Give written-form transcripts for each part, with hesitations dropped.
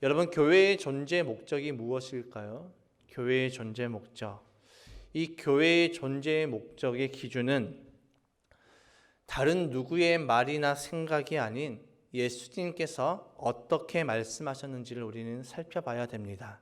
여러분, 교회의 존재 목적이 무엇일까요? 교회의 존재 목적. 이 교회의 존재 목적의 기준은 다른 누구의 말이나 생각이 아닌 예수님께서 어떻게 말씀하셨는지를 우리는 살펴봐야 됩니다.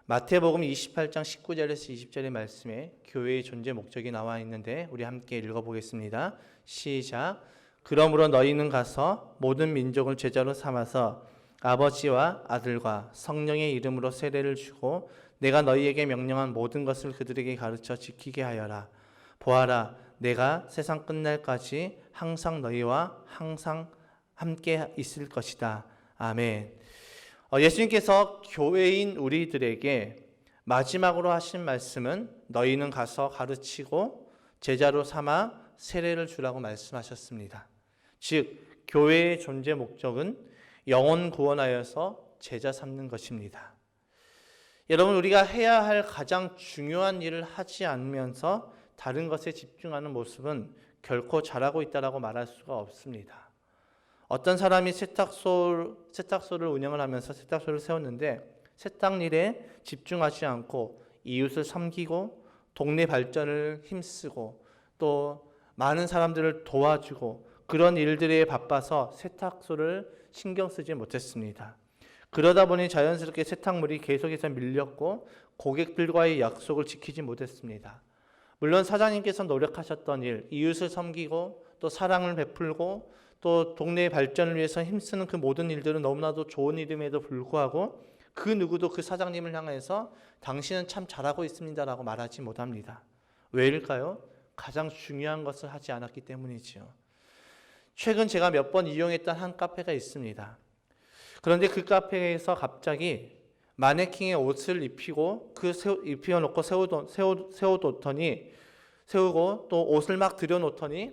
마태복음 28장 19절에서 20절의 말씀에 교회의 존재 목적이 나와 있는데 우리 함께 읽어보겠습니다. 시작. 그러므로 너희는 가서 모든 민족을 제자로 삼아서 아버지와 아들과 성령의 이름으로 세례를 주고 내가 너희에게 명령한 모든 것을 그들에게 가르쳐 지키게 하여라. 보아라, 내가 세상 끝날까지 항상 너희와 항상 함께 있을 것이다. 아멘. 예수님께서 교회인 우리들에게 마지막으로 하신 말씀은 너희는 가서 가르치고 제자로 삼아 세례를 주라고 말씀하셨습니다. 즉, 교회의 존재 목적은 영혼 구원하여서 제자 삼는 것입니다. 여러분, 우리가 해야 할 가장 중요한 일을 하지 않으면서 다른 것에 집중하는 모습은 결코 잘하고 있다고 말할 수가 없습니다. 어떤 사람이 세탁소를 운영을 하면서 세탁소를 세웠는데 세탁 일에 집중하지 않고 이웃을 섬기고 동네 발전을 힘쓰고 또 많은 사람들을 도와주고 그런 일들에 바빠서 세탁소를 신경 쓰지 못했습니다. 그러다 보니 자연스럽게 세탁물이 계속해서 밀렸고 고객들과의 약속을 지키지 못했습니다. 물론 사장님께서 노력하셨던 일, 이웃을 섬기고 또 사랑을 베풀고 또 동네의 발전을 위해서 힘쓰는 그 모든 일들은 너무나도 좋은 일임에도 불구하고 그 누구도 그 사장님을 향해서 당신은 참 잘하고 있습니다라고 말하지 못합니다. 왜일까요? 가장 중요한 것을 하지 않았기 때문이지요. 최근 제가 몇 번 이용했던 한 카페가 있습니다. 그런데 그 카페에서 갑자기 마네킹의 옷을 입히고 입혀놓고 세우고 또 옷을 막 들여놓더니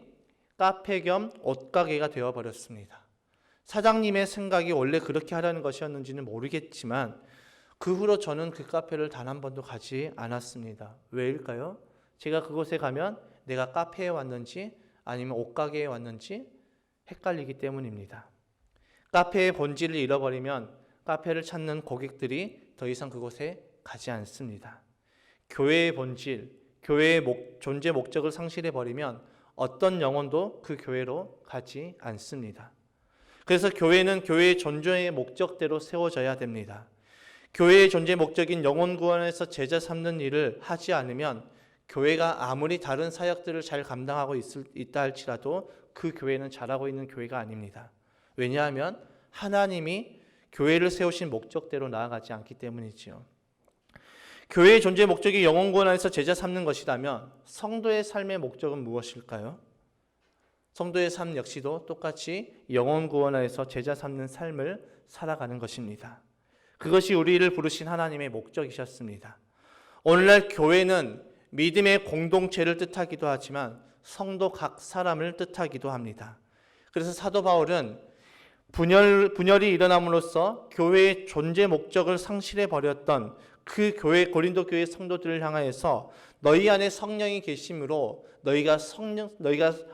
카페 겸 옷가게가 되어버렸습니다. 사장님의 생각이 원래 그렇게 하라는 것이었는지는 모르겠지만 그 후로 저는 그 카페를 단 한 번도 가지 않았습니다. 왜일까요? 제가 그곳에 가면 내가 카페에 왔는지 아니면 옷가게에 왔는지 헷갈리기 때문입니다. 카페의 본질을 잃어버리면 카페를 찾는 고객들이 더 이상 그곳에 가지 않습니다. 교회의 본질, 교회의 존재 목적을 상실해버리면 어떤 영혼도 그 교회로 가지 않습니다. 그래서 교회는 교회의 존재의 목적대로 세워져야 됩니다. 교회의 존재 목적인 영혼 구원에서 제자 삼는 일을 하지 않으면 교회가 아무리 다른 사역들을 잘 감당하고 있다 할지라도 그 교회는 잘하고 있는 교회가 아닙니다. 왜냐하면 하나님이 교회를 세우신 목적대로 나아가지 않기 때문이지요. 교회의 존재 목적이 영혼 구원 안에서 제자 삼는 것이라면 성도의 삶의 목적은 무엇일까요? 성도의 삶 역시도 똑같이 영혼 구원 안에서 제자 삼는 삶을 살아가는 것입니다. 그것이 우리를 부르신 하나님의 목적이셨습니다. 오늘날 교회는 믿음의 공동체를 뜻하기도 하지만 성도 각 사람을 뜻하기도 합니다. 그래서 사도 바울은 분열이 일어남으로써 교회의 존재 목적을 상실해 버렸던 그 고린도 교회 성도들을 향하여서 너희 안에 성령이 계심으로 너희가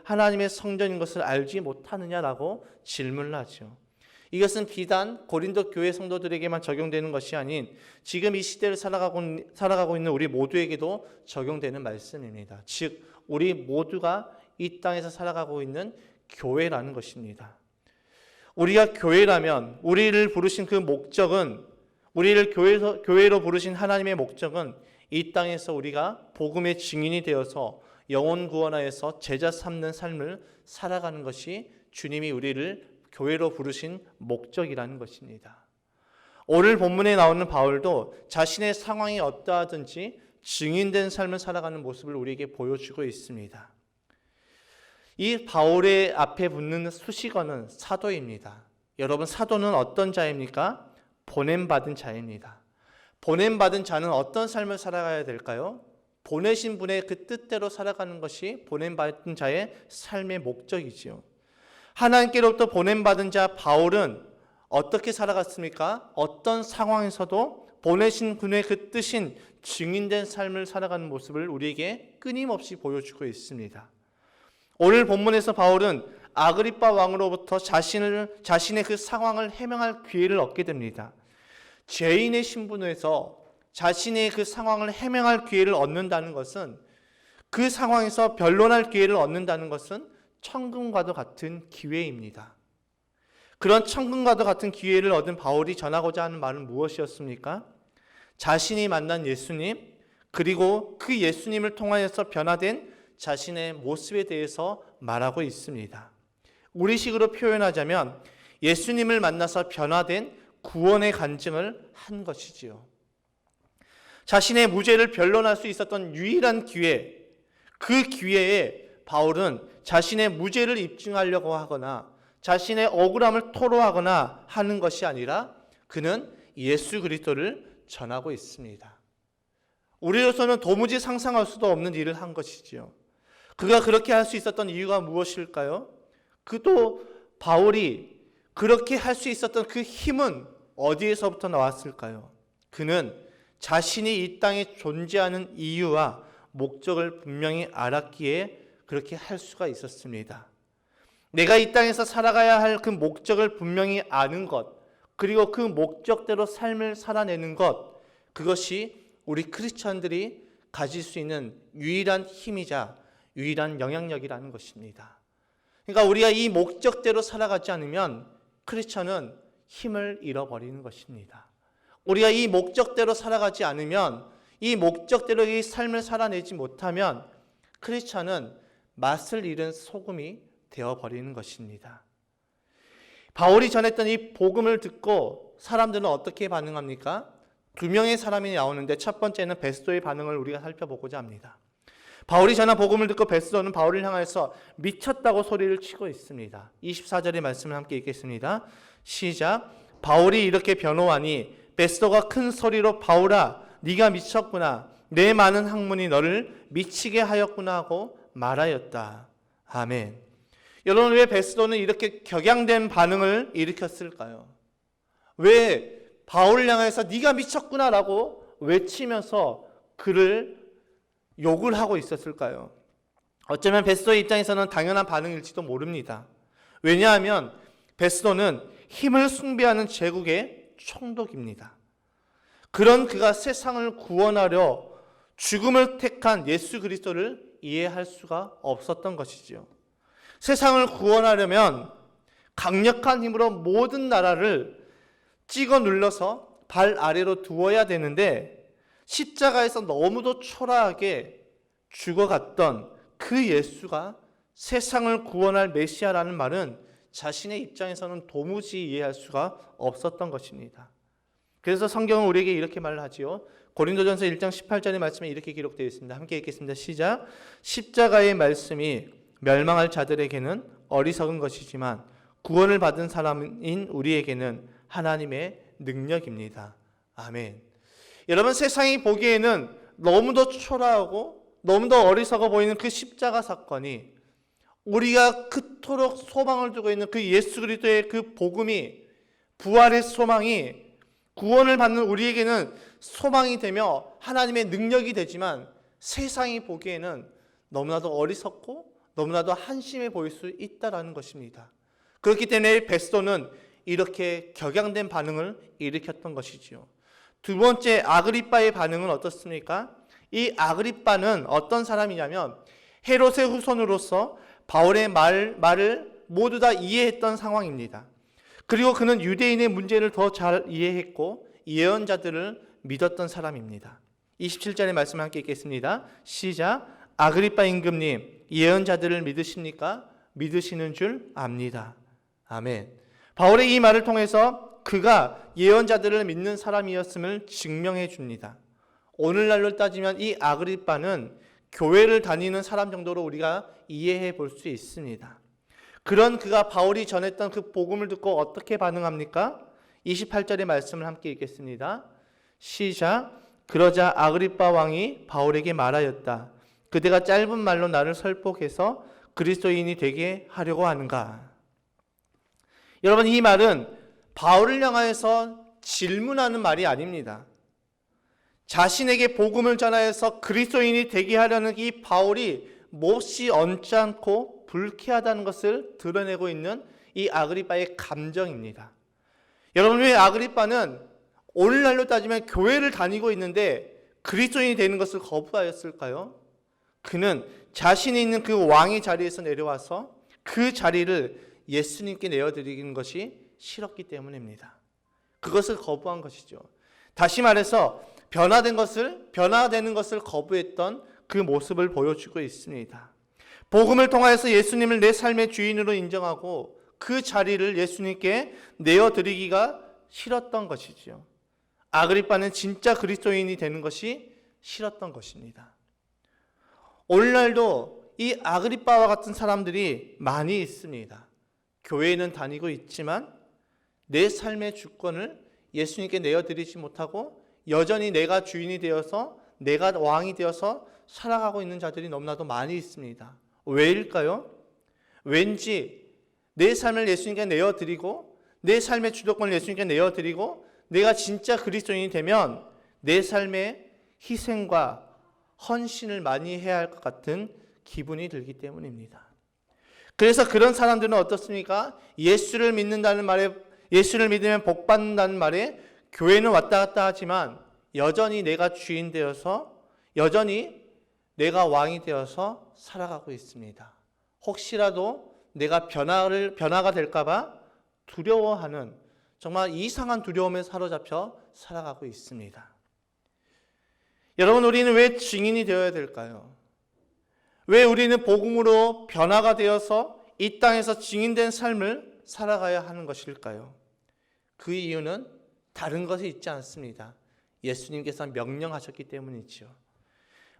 하나님의 성전인 것을 알지 못하느냐라고 질문을 하죠. 이것은 비단 고린도 교회 성도들에게만 적용되는 것이 아닌 지금 이 시대를 살아가고 있는 우리 모두에게도 적용되는 말씀입니다. 즉 우리 모두가 이 땅에서 살아가고 있는 교회라는 것입니다. 우리가 교회라면 우리를 부르신 그 목적은 우리를 교회로 부르신 하나님의 목적은 이 땅에서 우리가 복음의 증인이 되어서 영혼 구원하여서 제자 삼는 삶을 살아가는 것이 주님이 우리를 교회로 부르신 목적이라는 것입니다. 오늘 본문에 나오는 바울도 자신의 상황이 어떠하든지 증인된 삶을 살아가는 모습을 우리에게 보여주고 있습니다. 이 바울의 앞에 붙는 수식어는 사도입니다. 여러분, 사도는 어떤 자입니까? 보냄받은 자입니다. 보냄받은 자는 어떤 삶을 살아가야 될까요? 보내신 분의 그 뜻대로 살아가는 것이 보냄받은 자의 삶의 목적이지요. 하나님께로부터 보냄받은 자 바울은 어떻게 살아갔습니까? 어떤 상황에서도 보내신 분의 그 뜻인 증인된 삶을 살아가는 모습을 우리에게 끊임없이 보여주고 있습니다. 오늘 본문에서 바울은 아그리빠 왕으로부터 자신의 그 상황을 해명할 기회를 얻게 됩니다. 죄인의 신분에서 자신의 그 상황을 해명할 기회를 얻는다는 것은, 그 상황에서 변론할 기회를 얻는다는 것은 천금과도 같은 기회입니다. 그런 천금과도 같은 기회를 얻은 바울이 전하고자 하는 말은 무엇이었습니까? 자신이 만난 예수님, 그리고 그 예수님을 통하여서 변화된 자신의 모습에 대해서 말하고 있습니다. 우리식으로 표현하자면 예수님을 만나서 변화된 구원의 간증을 한 것이지요. 자신의 무죄를 변론할 수 있었던 유일한 기회, 그 기회에 바울은 자신의 무죄를 입증하려고 하거나 자신의 억울함을 토로하거나 하는 것이 아니라 그는 예수 그리스도를 전하고 있습니다. 우리로서는 도무지 상상할 수도 없는 일을 한 것이지요. 그가 그렇게 할 수 있었던 이유가 무엇일까요? 그도 바울이 그렇게 할 수 있었던 그 힘은 어디에서부터 나왔을까요? 그는 자신이 이 땅에 존재하는 이유와 목적을 분명히 알았기에 그렇게 할 수가 있었습니다. 내가 이 땅에서 살아가야 할 그 목적을 분명히 아는 것, 그리고 그 목적대로 삶을 살아내는 것, 그것이 우리 크리스천들이 가질 수 있는 유일한 힘이자 유일한 영향력이라는 것입니다. 그러니까 우리가 이 목적대로 살아가지 않으면 크리스천은 힘을 잃어버리는 것입니다. 우리가 이 목적대로 살아가지 않으면, 이 목적대로 이 삶을 살아내지 못하면 크리스천은 맛을 잃은 소금이 되어버리는 것입니다. 바울이 전했던 이 복음을 듣고 사람들은 어떻게 반응합니까? 두 명의 사람이 나오는데 첫 번째는 베스도의 반응을 우리가 살펴보고자 합니다. 바울이 전한 복음을 듣고 베스도는 바울을 향해서 미쳤다고 소리를 치고 있습니다. 24절의 말씀을 함께 읽겠습니다. 시작. 바울이 이렇게 변호하니 베스도가 큰 소리로 바울아 네가 미쳤구나, 내 많은 학문이 너를 미치게 하였구나 하고 말하였다. 아멘. 여러분, 왜 베스도는 이렇게 격양된 반응을 일으켰을까요? 왜 바울을 향해서 네가 미쳤구나라고 외치면서 그를 욕을 하고 있었을까요? 어쩌면 베스도의 입장에서는 당연한 반응일지도 모릅니다. 왜냐하면 베스도는 힘을 숭배하는 제국의 총독입니다. 그런 그가 세상을 구원하려 죽음을 택한 예수 그리스도를 이해할 수가 없었던 것이지요. 세상을 구원하려면 강력한 힘으로 모든 나라를 찍어 눌러서 발 아래로 두어야 되는데, 십자가에서 너무도 초라하게 죽어갔던 그 예수가 세상을 구원할 메시아라는 말은 자신의 입장에서는 도무지 이해할 수가 없었던 것입니다. 그래서 성경은 우리에게 이렇게 말을 하지요. 고린도전서 1장 18절의 말씀에 이렇게 기록되어 있습니다. 함께 읽겠습니다. 시작. 십자가의 말씀이 멸망할 자들에게는 어리석은 것이지만 구원을 받은 사람인 우리에게는 하나님의 능력입니다. 아멘. 여러분, 세상이 보기에는 너무도 초라하고 너무도 어리석어 보이는 그 십자가 사건이, 우리가 그토록 소망을 두고 있는 그 예수 그리스도의 그 복음이, 부활의 소망이 구원을 받는 우리에게는 소망이 되며 하나님의 능력이 되지만 세상이 보기에는 너무나도 어리석고 너무나도 한심해 보일 수 있다라는 것입니다. 그렇기 때문에 베스도는 이렇게 격양된 반응을 일으켰던 것이지요. 두 번째, 아그리빠의 반응은 어떻습니까? 이 아그리빠는 어떤 사람이냐면 헤롯의 후손으로서 바울의 말을 모두 다 이해했던 상황입니다. 그리고 그는 유대인의 문제를 더 잘 이해했고 예언자들을 믿었던 사람입니다. 27절의 말씀 함께 읽겠습니다. 시작. 아그리빠 임금님, 예언자들을 믿으십니까? 믿으시는 줄 압니다. 아멘. 바울의 이 말을 통해서 그가 예언자들을 믿는 사람이었음을 증명해 줍니다. 오늘날로 따지면 이 아그리빠는 교회를 다니는 사람 정도로 우리가 이해해 볼 수 있습니다. 그런 그가 바울이 전했던 그 복음을 듣고 어떻게 반응합니까? 28절의 말씀을 함께 읽겠습니다. 시작. 그러자 아그리빠 왕이 바울에게 말하였다. 그대가 짧은 말로 나를 설득해서 그리스도인이 되게 하려고 하는가? 여러분, 이 말은 바울을 향하여서 질문하는 말이 아닙니다. 자신에게 복음을 전하여서 그리스도인이 되게 하려는 이 바울이 몹시 언짢고 불쾌하다는 것을 드러내고 있는 이 아그리빠의 감정입니다. 여러분, 왜 아그리빠는 오늘날로 따지면 교회를 다니고 있는데 그리스도인이 되는 것을 거부하였을까요? 그는 자신이 있는 그 왕의 자리에서 내려와서 그 자리를 예수님께 내어드리는 것이 싫었기 때문입니다. 그것을 거부한 것이죠. 다시 말해서 변화되는 것을 거부했던 그 모습을 보여주고 있습니다. 복음을 통하여서 예수님을 내 삶의 주인으로 인정하고 그 자리를 예수님께 내어드리기가 싫었던 것이지요. 아그리빠는 진짜 그리스도인이 되는 것이 싫었던 것입니다. 오늘날도 이 아그리빠와 같은 사람들이 많이 있습니다. 교회에는 다니고 있지만 내 삶의 주권을 예수님께 내어드리지 못하고 여전히 내가 주인이 되어서 내가 왕이 되어서 살아가고 있는 자들이 너무나도 많이 있습니다. 왜일까요? 왠지 내 삶을 예수님께 내어드리고 내 삶의 주도권을 예수님께 내어드리고 내가 진짜 그리스도인이 되면 내 삶에 희생과 헌신을 많이 해야 할 것 같은 기분이 들기 때문입니다. 그래서 그런 사람들은 어떻습니까? 예수를 믿는다는 말에, 예수를 믿으면 복 받는다는 말에 교회는 왔다 갔다 하지만 여전히 내가 주인 되어서 여전히 내가 왕이 되어서 살아가고 있습니다. 혹시라도 내가 변화가 될까 봐 두려워하는 정말 이상한 두려움에 사로잡혀 살아가고 있습니다. 여러분, 우리는 왜 증인이 되어야 될까요? 왜 우리는 복음으로 변화가 되어서 이 땅에서 증인된 삶을 살아가야 하는 것일까요? 그 이유는 다른 것이 있지 않습니다. 예수님께서 명령하셨기 때문이죠.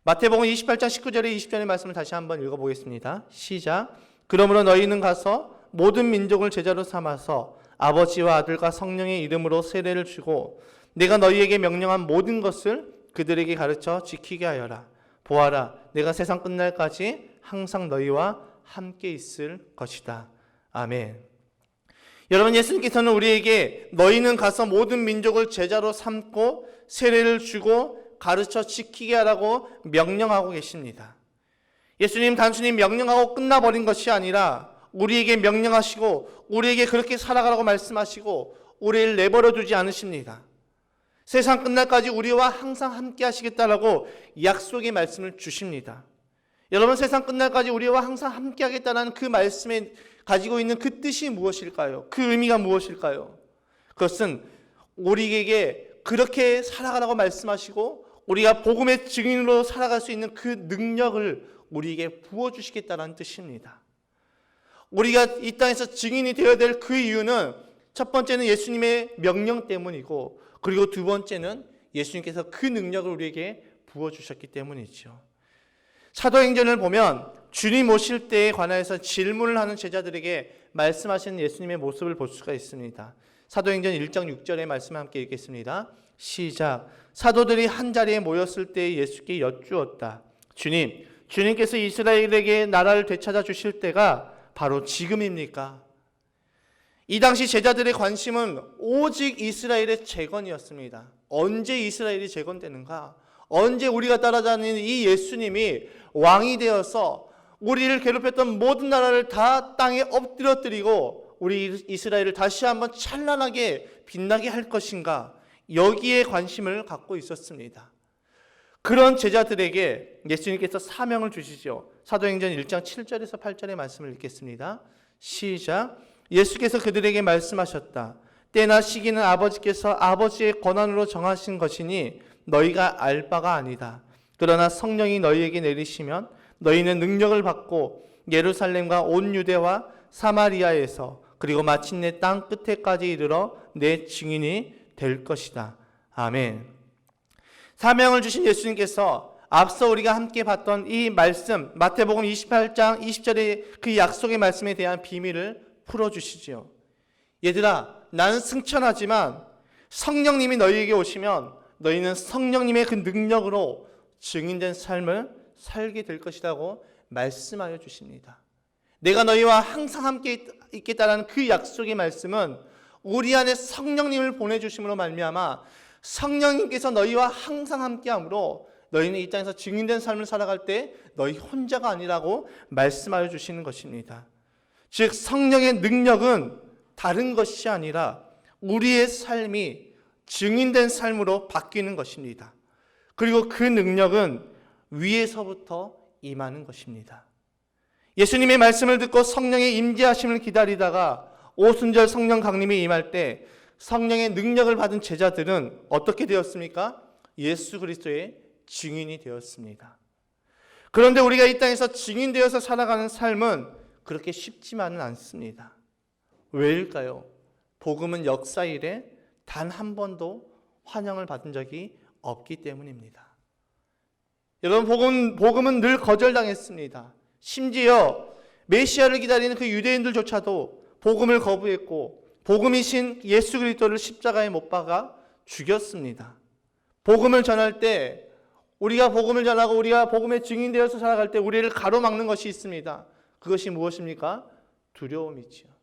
마태복음 28장 19절에 20절의 말씀을 다시 한번 읽어보겠습니다. 시작. 그러므로 너희는 가서 모든 민족을 제자로 삼아서 아버지와 아들과 성령의 이름으로 세례를 주고 내가 너희에게 명령한 모든 것을 그들에게 가르쳐 지키게 하여라. 보아라, 내가 세상 끝날까지 항상 너희와 함께 있을 것이다. 아멘. 여러분, 예수님께서는 우리에게 너희는 가서 모든 민족을 제자로 삼고 세례를 주고 가르쳐 지키게 하라고 명령하고 계십니다. 예수님 단순히 명령하고 끝나버린 것이 아니라 우리에게 명령하시고 우리에게 그렇게 살아가라고 말씀하시고 우리를 내버려 두지 않으십니다. 세상 끝날까지 우리와 항상 함께 하시겠다라고 약속의 말씀을 주십니다. 여러분, 세상 끝날까지 우리와 항상 함께 하겠다는 그 말씀에 가지고 있는 그 뜻이 무엇일까요? 그 의미가 무엇일까요? 그것은 우리에게 그렇게 살아가라고 말씀하시고 우리가 복음의 증인으로 살아갈 수 있는 그 능력을 우리에게 부어주시겠다는 뜻입니다. 우리가 이 땅에서 증인이 되어야 될 그 이유는 첫 번째는 예수님의 명령 때문이고 그리고 두 번째는 예수님께서 그 능력을 우리에게 부어주셨기 때문이죠. 사도행전을 보면 주님 오실 때에 관하여서 질문을 하는 제자들에게 말씀하시는 예수님의 모습을 볼 수가 있습니다. 사도행전 1장 6절의 말씀 함께 읽겠습니다. 시작. 사도들이 한자리에 모였을 때 예수께 여쭈었다. 주님께서 이스라엘에게 나라를 되찾아 주실 때가 바로 지금입니까? 이 당시 제자들의 관심은 오직 이스라엘의 재건이었습니다. 언제 이스라엘이 재건되는가? 언제 우리가 따라다니는 이 예수님이 왕이 되어서 우리를 괴롭혔던 모든 나라를 다 땅에 엎드려뜨리고 우리 이스라엘을 다시 한번 찬란하게 빛나게 할 것인가? 여기에 관심을 갖고 있었습니다. 그런 제자들에게 예수님께서 사명을 주시죠. 사도행전 1장 7절에서 8절의 말씀을 읽겠습니다. 시작. 예수께서 그들에게 말씀하셨다. 때나 시기는 아버지께서 아버지의 권한으로 정하신 것이니 너희가 알 바가 아니다. 그러나 성령이 너희에게 내리시면 너희는 능력을 받고 예루살렘과 온 유대와 사마리아에서 그리고 마침내 땅 끝에까지 이르러 내 증인이 될 것이다. 아멘. 사명을 주신 예수님께서 앞서 우리가 함께 봤던 이 말씀, 마태복음 28장 20절의 그 약속의 말씀에 대한 비밀을 풀어주시지요. 얘들아, 나는 승천하지만 성령님이 너희에게 오시면 너희는 성령님의 그 능력으로 증인된 삶을 살게 될 것이라고 말씀하여 주십니다. 내가 너희와 항상 함께 있겠다라는 그 약속의 말씀은 우리 안에 성령님을 보내주심으로 말미암아 성령님께서 너희와 항상 함께함으로 너희는 이 땅에서 증인된 삶을 살아갈 때 너희 혼자가 아니라고 말씀하여 주시는 것입니다. 즉 성령의 능력은 다른 것이 아니라 우리의 삶이 증인된 삶으로 바뀌는 것입니다. 그리고 그 능력은 위에서부터 임하는 것입니다. 예수님의 말씀을 듣고 성령의 임재하심을 기다리다가 오순절 성령 강림이 임할 때 성령의 능력을 받은 제자들은 어떻게 되었습니까? 예수 그리스도의 증인이 되었습니다. 그런데 우리가 이 땅에서 증인되어서 살아가는 삶은 그렇게 쉽지만은 않습니다. 왜일까요? 복음은 역사 이래 단 한 번도 환영을 받은 적이 없기 때문입니다. 여러분, 복음은 늘 거절당했습니다. 심지어 메시아를 기다리는 그 유대인들조차도 복음을 거부했고 복음이신 예수 그리스도를 십자가에 못 박아 죽였습니다. 복음을 전할 때 우리가 복음을 전하고 우리가 복음의 증인되어서 살아갈 때 우리를 가로막는 것이 있습니다. 그것이 무엇입니까? 두려움이지요.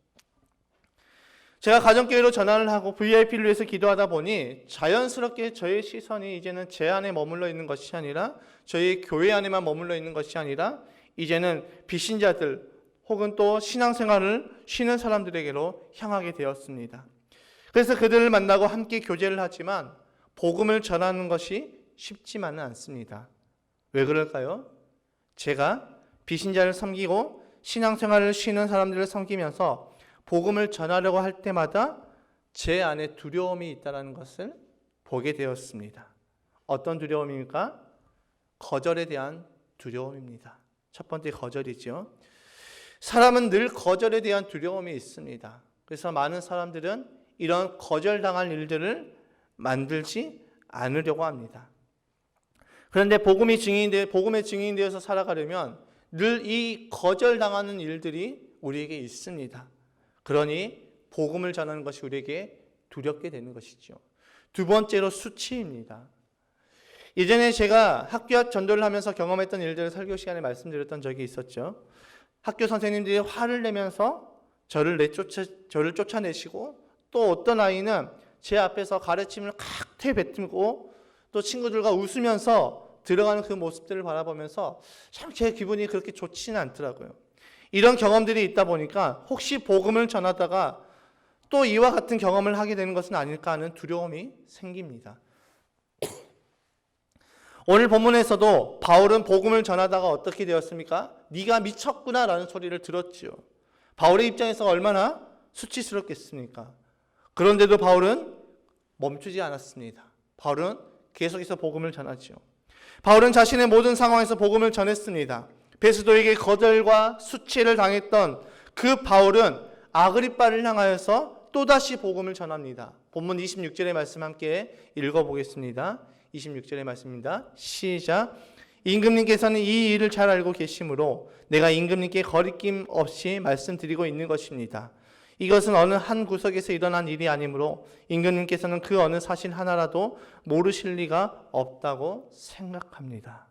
제가 가정교회로 전환을 하고 VIP를 위해서 기도하다 보니 자연스럽게 저의 시선이 이제는 제 안에 머물러 있는 것이 아니라 저희 교회 안에만 머물러 있는 것이 아니라 이제는 비신자들 혹은 또 신앙생활을 쉬는 사람들에게로 향하게 되었습니다. 그래서 그들을 만나고 함께 교제를 하지만 복음을 전하는 것이 쉽지만은 않습니다. 왜 그럴까요? 제가 비신자를 섬기고 신앙생활을 쉬는 사람들을 섬기면서 복음을 전하려고 할 때마다 제 안에 두려움이 있다는 것을 보게 되었습니다. 어떤 두려움입니까? 거절에 대한 두려움입니다. 첫 번째 거절이죠. 사람은 늘 거절에 대한 두려움이 있습니다. 그래서 많은 사람들은 이런 거절당할 일들을 만들지 않으려고 합니다. 그런데 복음의 증인되어서 살아가려면 늘 이 거절당하는 일들이 우리에게 있습니다. 그러니 복음을 전하는 것이 우리에게 두렵게 되는 것이죠. 두 번째로 수치입니다. 예전에 제가 학교 앞 전도를 하면서 경험했던 일들을 설교 시간에 말씀드렸던 적이 있었죠. 학교 선생님들이 화를 내면서 저를 쫓아내시고 또 어떤 아이는 제 앞에서 가르침을 kak퇴 뱉고 또 친구들과 웃으면서 들어가는 그 모습들을 바라보면서 참 제 기분이 그렇게 좋지는 않더라고요. 이런 경험들이 있다 보니까 혹시 복음을 전하다가 또 이와 같은 경험을 하게 되는 것은 아닐까 하는 두려움이 생깁니다. 오늘 본문에서도 바울은 복음을 전하다가 어떻게 되었습니까? 네가 미쳤구나 라는 소리를 들었지요. 바울의 입장에서 얼마나 수치스럽겠습니까? 그런데도 바울은 멈추지 않았습니다. 바울은 계속해서 복음을 전하지요. 바울은 자신의 모든 상황에서 복음을 전했습니다. 베스도에게 거절과 수치를 당했던 그 바울은 아그리빠를 향하여서 또다시 복음을 전합니다. 본문 26절의 말씀 함께 읽어보겠습니다. 26절의 말씀입니다. 시작. 임금님께서는 이 일을 잘 알고 계시므로 내가 임금님께 거리낌 없이 말씀드리고 있는 것입니다. 이것은 어느 한 구석에서 일어난 일이 아니므로 임금님께서는 그 어느 사실 하나라도 모르실 리가 없다고 생각합니다.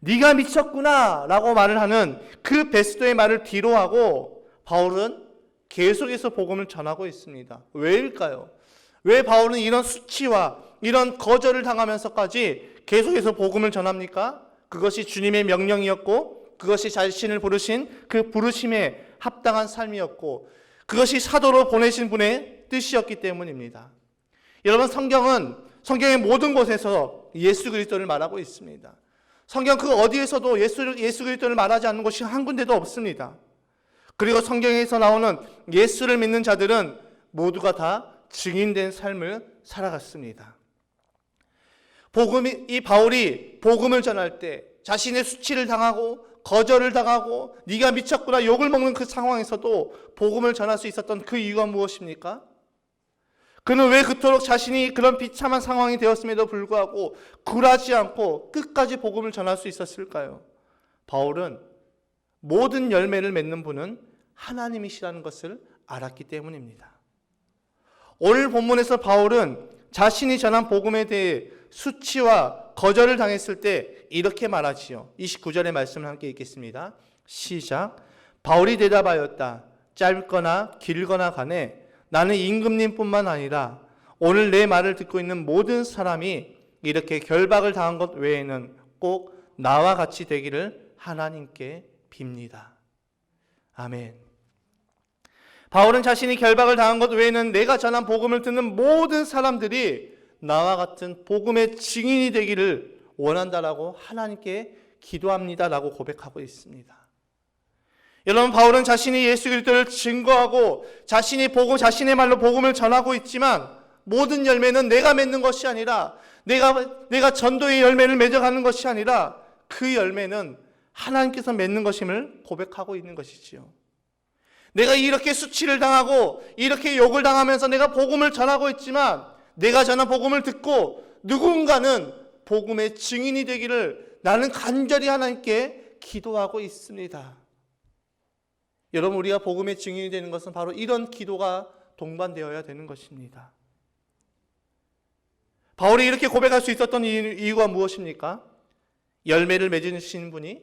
네가 미쳤구나 라고 말을 하는 그 베스도의 말을 뒤로하고 바울은 계속해서 복음을 전하고 있습니다. 왜일까요? 왜 바울은 이런 수치와 이런 거절을 당하면서까지 계속해서 복음을 전합니까? 그것이 주님의 명령이었고 그것이 자신을 부르신 그 부르심에 합당한 삶이었고 그것이 사도로 보내신 분의 뜻이었기 때문입니다. 여러분, 성경의 모든 곳에서 예수 그리스도를 말하고 있습니다. 성경 그 어디에서도 예수 그리스도를 말하지 않는 곳이 한 군데도 없습니다. 그리고 성경에서 나오는 예수를 믿는 자들은 모두가 다 증인된 삶을 살아갔습니다. 이 바울이 복음을 전할 때 자신의 수치를 당하고 거절을 당하고 네가 미쳤구나 욕을 먹는 그 상황에서도 복음을 전할 수 있었던 그 이유가 무엇입니까? 그는 왜 그토록 자신이 그런 비참한 상황이 되었음에도 불구하고 굴하지 않고 끝까지 복음을 전할 수 있었을까요? 바울은 모든 열매를 맺는 분은 하나님이시라는 것을 알았기 때문입니다. 오늘 본문에서 바울은 자신이 전한 복음에 대해 수치와 거절을 당했을 때 이렇게 말하지요. 29절의 말씀을 함께 읽겠습니다. 시작. 바울이 대답하였다. 짧거나 길거나 간에 나는 임금님뿐만 아니라 오늘 내 말을 듣고 있는 모든 사람이 이렇게 결박을 당한 것 외에는 꼭 나와 같이 되기를 하나님께 빕니다. 아멘. 바울은 자신이 결박을 당한 것 외에는 내가 전한 복음을 듣는 모든 사람들이 나와 같은 복음의 증인이 되기를 원한다라고 하나님께 기도합니다라고 고백하고 있습니다. 여러분, 바울은 자신이 예수 그리스도를 증거하고 자신의 말로 복음을 전하고 있지만 모든 열매는 내가 맺는 것이 아니라 내가 전도의 열매를 맺어가는 것이 아니라 그 열매는 하나님께서 맺는 것임을 고백하고 있는 것이지요. 내가 이렇게 수치를 당하고 이렇게 욕을 당하면서 내가 복음을 전하고 있지만 내가 전한 복음을 듣고 누군가는 복음의 증인이 되기를 나는 간절히 하나님께 기도하고 있습니다. 여러분, 우리가 복음의 증인이 되는 것은 바로 이런 기도가 동반되어야 되는 것입니다. 바울이 이렇게 고백할 수 있었던 이유가 무엇입니까? 열매를 맺으시는 분이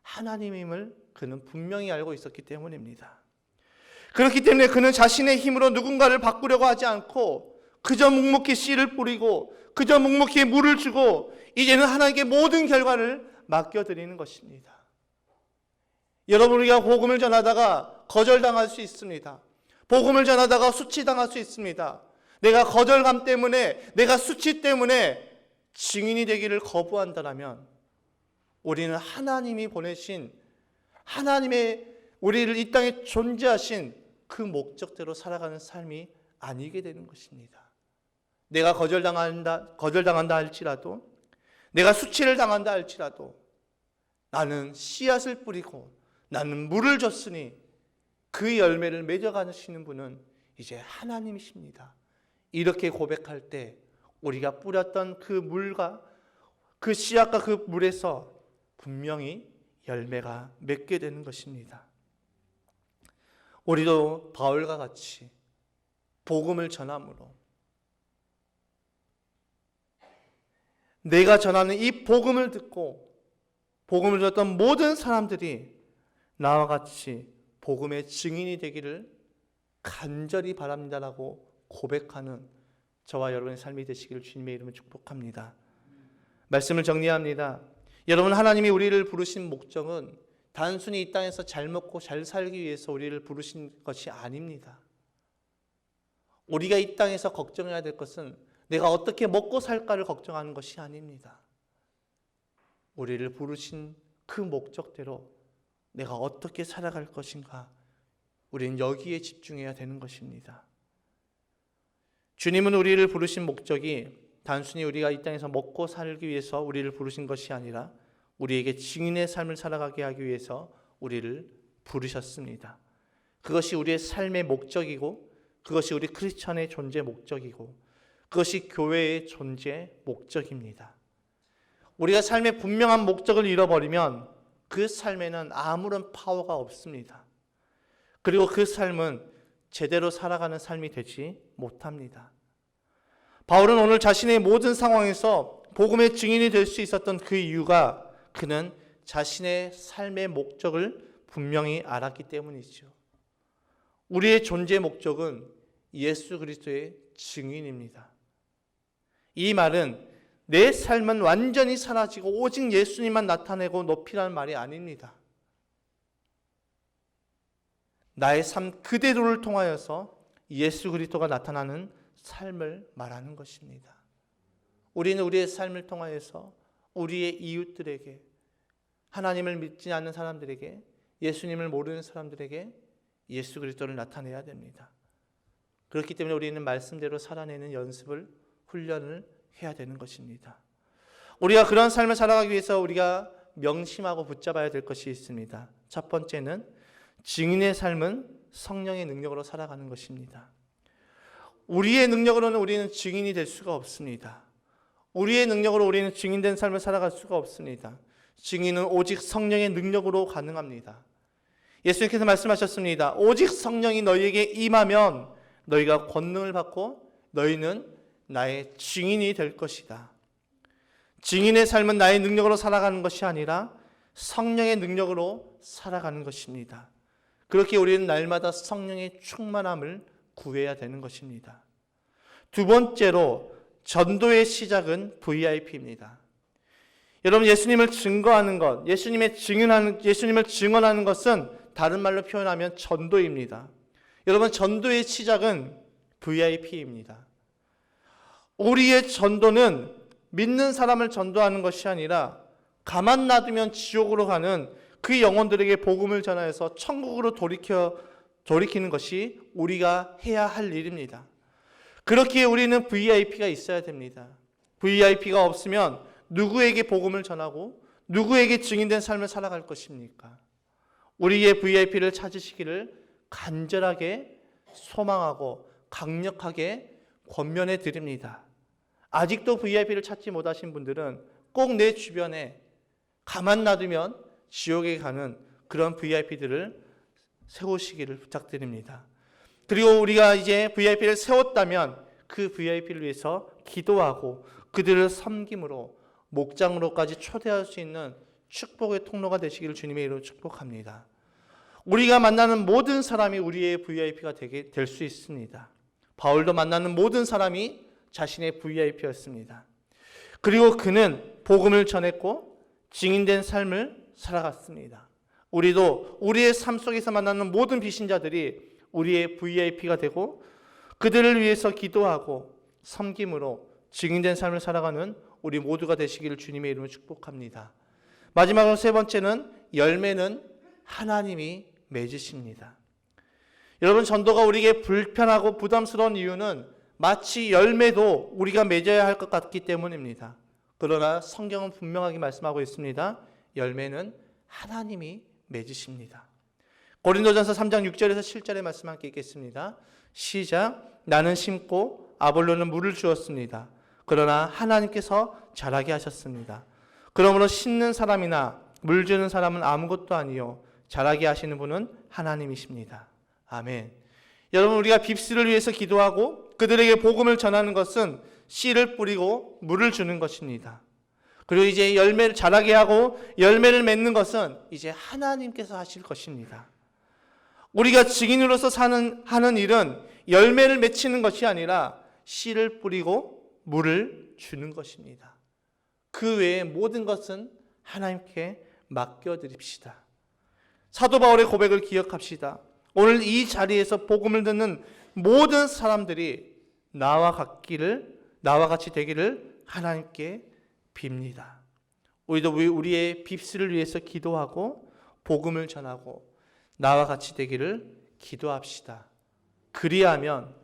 하나님임을 그는 분명히 알고 있었기 때문입니다. 그렇기 때문에 그는 자신의 힘으로 누군가를 바꾸려고 하지 않고 그저 묵묵히 씨를 뿌리고 그저 묵묵히 물을 주고 이제는 하나님께 모든 결과를 맡겨드리는 것입니다. 여러분, 우리가 복음을 전하다가 거절당할 수 있습니다. 복음을 전하다가 수치당할 수 있습니다. 내가 거절감 때문에, 내가 수치 때문에 증인이 되기를 거부한다면 우리는 하나님이 보내신, 하나님의 우리를 이 땅에 존재하신 그 목적대로 살아가는 삶이 아니게 되는 것입니다. 내가 거절당한다 할지라도, 내가 수치를 당한다 할지라도 나는 씨앗을 뿌리고 나는 물을 줬으니 그 열매를 맺어가시는 분은 이제 하나님이십니다. 이렇게 고백할 때 우리가 뿌렸던 그 물과 그 씨앗과 그 물에서 분명히 열매가 맺게 되는 것입니다. 우리도 바울과 같이 복음을 전함으로 내가 전하는 이 복음을 듣고 복음을 들었던 모든 사람들이 나와 같이 복음의 증인이 되기를 간절히 바랍니다라고 고백하는 저와 여러분의 삶이 되시기를 주님의 이름으로 축복합니다. 말씀을 정리합니다. 여러분, 하나님이 우리를 부르신 목적은 단순히 이 땅에서 잘 먹고 잘 살기 위해서 우리를 부르신 것이 아닙니다. 우리가 이 땅에서 걱정해야 될 것은 내가 어떻게 먹고 살까를 걱정하는 것이 아닙니다. 우리를 부르신 그 목적대로 내가 어떻게 살아갈 것인가, 우리는 여기에 집중해야 되는 것입니다. 주님은 우리를 부르신 목적이 단순히 우리가 이 땅에서 먹고 살기 위해서 우리를 부르신 것이 아니라 우리에게 증인의 삶을 살아가게 하기 위해서 우리를 부르셨습니다. 그것이 우리의 삶의 목적이고 그것이 우리 크리스천의 존재 목적이고 그것이 교회의 존재 목적입니다. 우리가 삶의 분명한 목적을 잃어버리면 그 삶에는 아무런 파워가 없습니다. 그리고 그 삶은 제대로 살아가는 삶이 되지 못합니다. 바울은 오늘 자신의 모든 상황에서 복음의 증인이 될 수 있었던 그 이유가 그는 자신의 삶의 목적을 분명히 알았기 때문이죠. 우리의 존재 목적은 예수 그리스도의 증인입니다. 이 말은 내 삶은 완전히 사라지고 오직 예수님만 나타내고 높이라는 말이 아닙니다. 나의 삶 그대로를 통하여서 예수 그리스도가 나타나는 삶을 말하는 것입니다. 우리는 우리의 삶을 통하여서 우리의 이웃들에게, 하나님을 믿지 않는 사람들에게, 예수님을 모르는 사람들에게 예수 그리스도를 나타내야 됩니다. 그렇기 때문에 우리는 말씀대로 살아내는 연습을, 훈련을 해야 되는 것입니다. 우리가 그런 삶을 살아가기 위해서 우리가 명심하고 붙잡아야 될 것이 있습니다. 첫 번째는 증인의 삶은 성령의 능력으로 살아가는 것입니다. 우리의 능력으로는 우리는 증인이 될 수가 없습니다. 우리의 능력으로 우리는 증인된 삶을 살아갈 수가 없습니다. 증인은 오직 성령의 능력으로 가능합니다. 예수님께서 말씀하셨습니다. 오직 성령이 너희에게 임하면 너희가 권능을 받고 너희는 나의 증인이 될 것이다. 증인의 삶은 나의 능력으로 살아가는 것이 아니라 성령의 능력으로 살아가는 것입니다. 그렇게 우리는 날마다 성령의 충만함을 구해야 되는 것입니다. 두 번째로 전도의 시작은 VIP입니다. 여러분, 예수님을 증거하는 것, 예수님을 증언하는 것은 다른 말로 표현하면 전도입니다. 여러분, 전도의 시작은 VIP입니다. 우리의 전도는 믿는 사람을 전도하는 것이 아니라 가만 놔두면 지옥으로 가는 그 영혼들에게 복음을 전하여서 천국으로 돌이키는 것이 우리가 해야 할 일입니다. 그렇기에 우리는 VIP가 있어야 됩니다. VIP가 없으면 누구에게 복음을 전하고 누구에게 증인된 삶을 살아갈 것입니까? 우리의 VIP를 찾으시기를 간절하게 소망하고 강력하게 권면해 드립니다. 아직도 VIP를 찾지 못하신 분들은 꼭 내 주변에 가만 놔두면 지옥에 가는 그런 VIP들을 세우시기를 부탁드립니다. 그리고 우리가 이제 VIP를 세웠다면 그 VIP를 위해서 기도하고 그들을 섬김으로 목장으로까지 초대할 수 있는 축복의 통로가 되시기를 주님의 이름으로 축복합니다. 우리가 만나는 모든 사람이 우리의 VIP가 될 수 있습니다. 바울도 만나는 모든 사람이 자신의 VIP였습니다. 그리고 그는 복음을 전했고 증인된 삶을 살아갔습니다. 우리도 우리의 삶 속에서 만나는 모든 비신자들이 우리의 VIP가 되고 그들을 위해서 기도하고 섬김으로 증인된 삶을 살아가는 우리 모두가 되시기를 주님의 이름으로 축복합니다. 마지막으로 세 번째는 열매는 하나님이 맺으십니다. 여러분, 전도가 우리에게 불편하고 부담스러운 이유는 마치 열매도 우리가 맺어야 할 것 같기 때문입니다. 그러나 성경은 분명하게 말씀하고 있습니다. 열매는 하나님이 맺으십니다. 고린도전서 3장 6절에서 7절의 말씀 함께 읽겠습니다. 시작. 나는 심고 아볼로는 물을 주었습니다. 그러나 하나님께서 자라게 하셨습니다. 그러므로 심는 사람이나 물 주는 사람은 아무것도 아니요 자라게 하시는 분은 하나님이십니다. 아멘. 여러분, 우리가 빕스를 위해서 기도하고 그들에게 복음을 전하는 것은 씨를 뿌리고 물을 주는 것입니다. 그리고 이제 열매를 자라게 하고 열매를 맺는 것은 이제 하나님께서 하실 것입니다. 우리가 증인으로서 하는 일은 열매를 맺히는 것이 아니라 씨를 뿌리고 물을 주는 것입니다. 그 외의 모든 것은 하나님께 맡겨드립시다. 사도 바울의 고백을 기억합시다. 오늘 이 자리에서 복음을 듣는 모든 사람들이 나와 같이 되기를 하나님께 빕니다. 우리도 우리의 빕스를 위해서 기도하고 복음을 전하고 나와 같이 되기를 기도합시다. 그리하면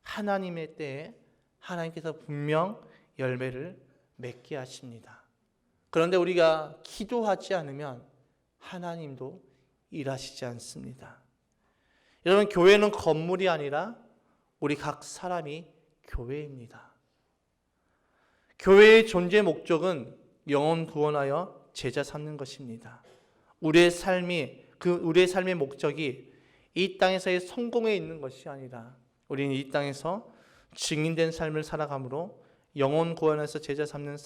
하나님의 때에 하나님께서 분명 열매를 맺게 하십니다. 그런데 우리가 기도하지 않으면 하나님도 일하시지 않습니다. 여러분, 교회는 건물이 아니라 우리 각 사람이 교회입니다. 교회의 존재 목적은 영혼 구원하여 제자 삼는 것입니다. 우리의 삶의 목적이 이 땅에서의 성공에 있는 것이 아니라 우리는 이 땅에서 증인된 삶을 살아감으로 영혼 구원해서 제자 삼는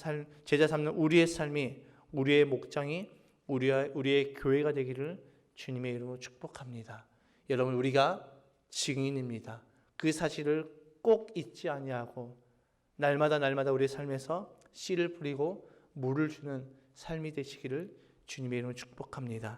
우리의 삶이 우리의 목장이 우리의 교회가 되기를 주님의 이름으로 축복합니다. 여러분, 우리가 증인입니다. 그 사실을 꼭 잊지 아니하고 날마다 우리의 삶에서 씨를 뿌리고 물을 주는 삶이 되시기를 주님의 이름으로 축복합니다.